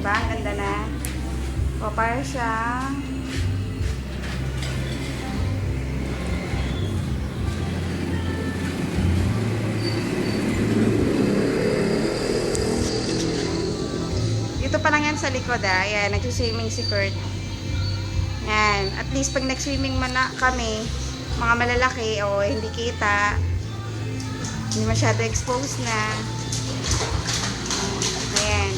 Diba? Ang ganda na. O, para siyang dito pa lang yan sa likod, ah. Ayan, nag-swimming si Kurt. Yan. At least pag nag-swimming man na kami, mga malalaki, o hindi kita, hindi masyado exposed na. Ayan.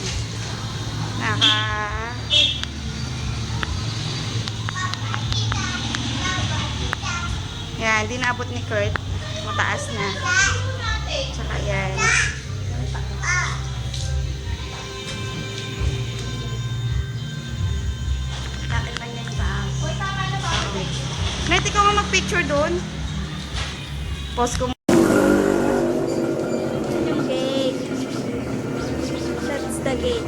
Ayan, di naabot ni Kurt. Mataas na. Tsaka yan. Net, ikaw mo mag-picture doon. Post ko. Yung gate. That's the gate.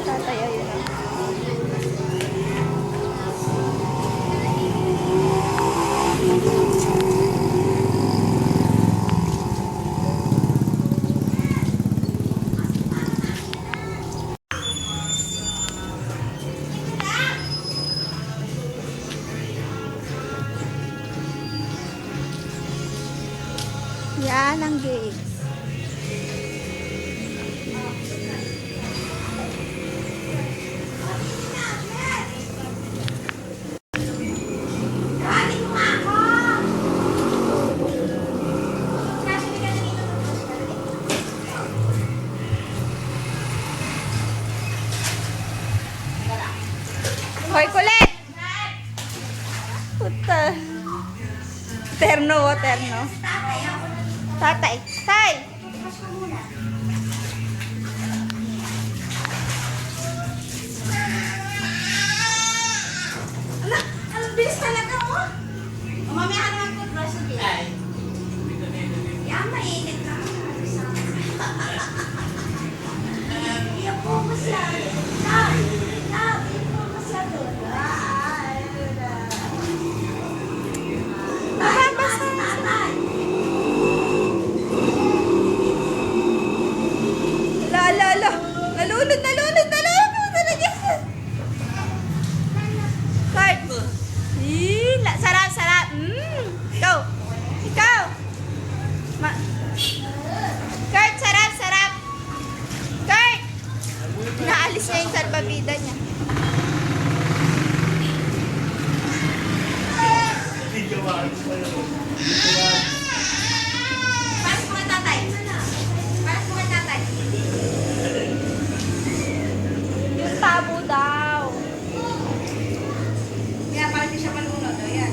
Tatayo yun. Yan ang gate. Hoy, kulit! Puta. Terno, terno. Tatay. Tay! Ang bilis talaga, oh. Mamaya ka naman po, brush again. Ay. Yan, mainit na. Iyak po masyado. Iyak po masyado. Basta. La. Nalunod talaga. Kurt. Sarap. Ikaw. Kurt, sarap. Kurt. Naalis na yung salbabida niya. Paras mo kay tatay. Yung tabo daw. Kaya parang di siya malunod. O, yan.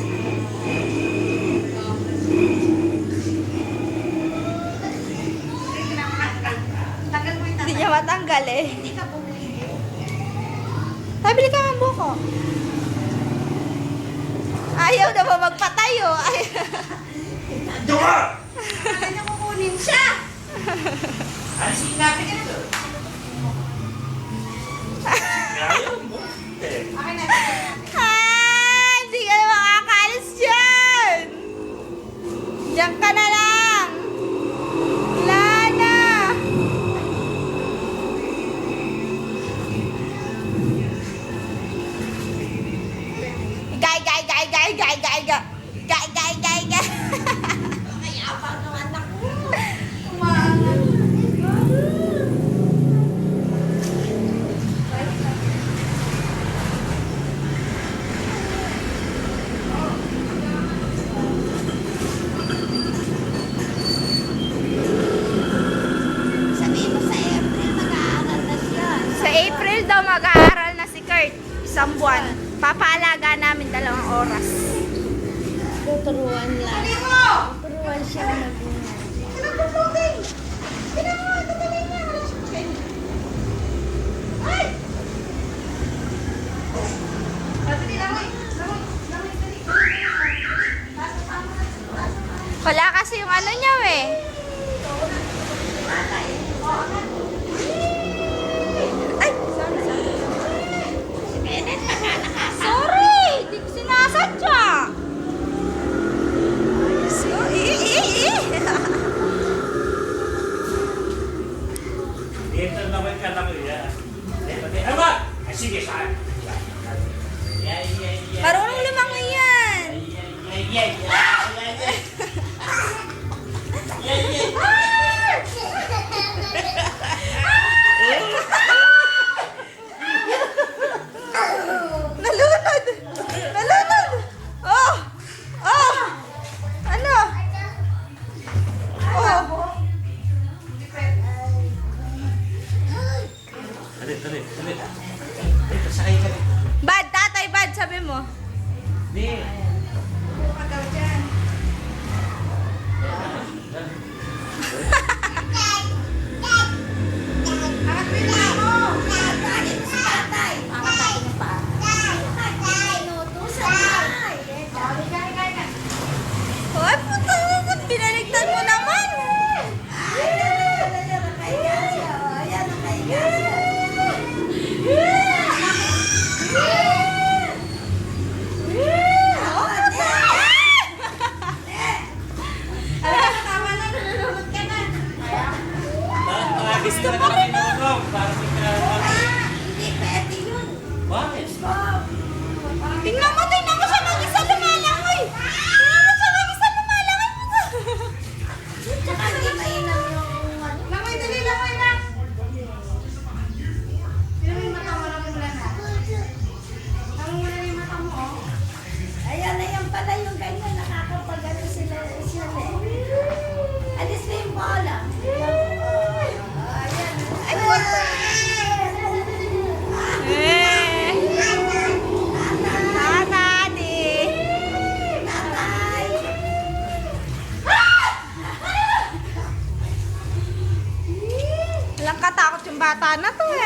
Tagal mo yung Hindi tatay. niya matanggal eh. Hindi ka bumili. Pabili ka ng buko. Ayaw na ba magpatayo? Duma! Kaya niya kukunin siya. Ay, sinabi ka na to. Ayaw mo. Okay na. Hindi ka na makakalis dyan. Diyan ka na lang. Wala na. Gay. Ay, abang naman ako. Umangat. Sabihin mo sa April, mag-aaral na siya. Sa April daw mag-aaral na si Kurt. Isang buwan. Papaalaga namin 2 oras. Tuturuan lang. Ano mo? Tuturuan siya mag-ingat. Anong puputing? Pinangawa, tutuloy niya. Ay! Wala kasi yung ano niya eh. Ay! Sorry. Si Bennett. Sige, saan? Yan, yan, yan. Marunong lumangoy yan. Yan, yan, yan, yan. Yan, yan. Nalunod! Nalunod! Oh! Oh! Ano? Oh! Talit, talit, talit. Dito, sakay ka dito. Bad, tatay, bad, sabi mo. Hindi. Buka daw dyan. Angat mo yung paa mo. Hoy, puta na, binaligtad mo naman. Gusto mo rin na? Para bakit? Tingnan mo siya mag-isa lumalangoy. Tingnan mo siya mag-isa lumalangoy. Langoy, dali, langoy na. Sino yung mata mo? Langoy mo lang na. Langoy mo lang yung mata mo, oh. Ayan na yan pala yung ganyan, nakakapag-ano sila eh. Alis na yung bola. Ayan. Ay, wala. Walang katakot yung bata na to eh.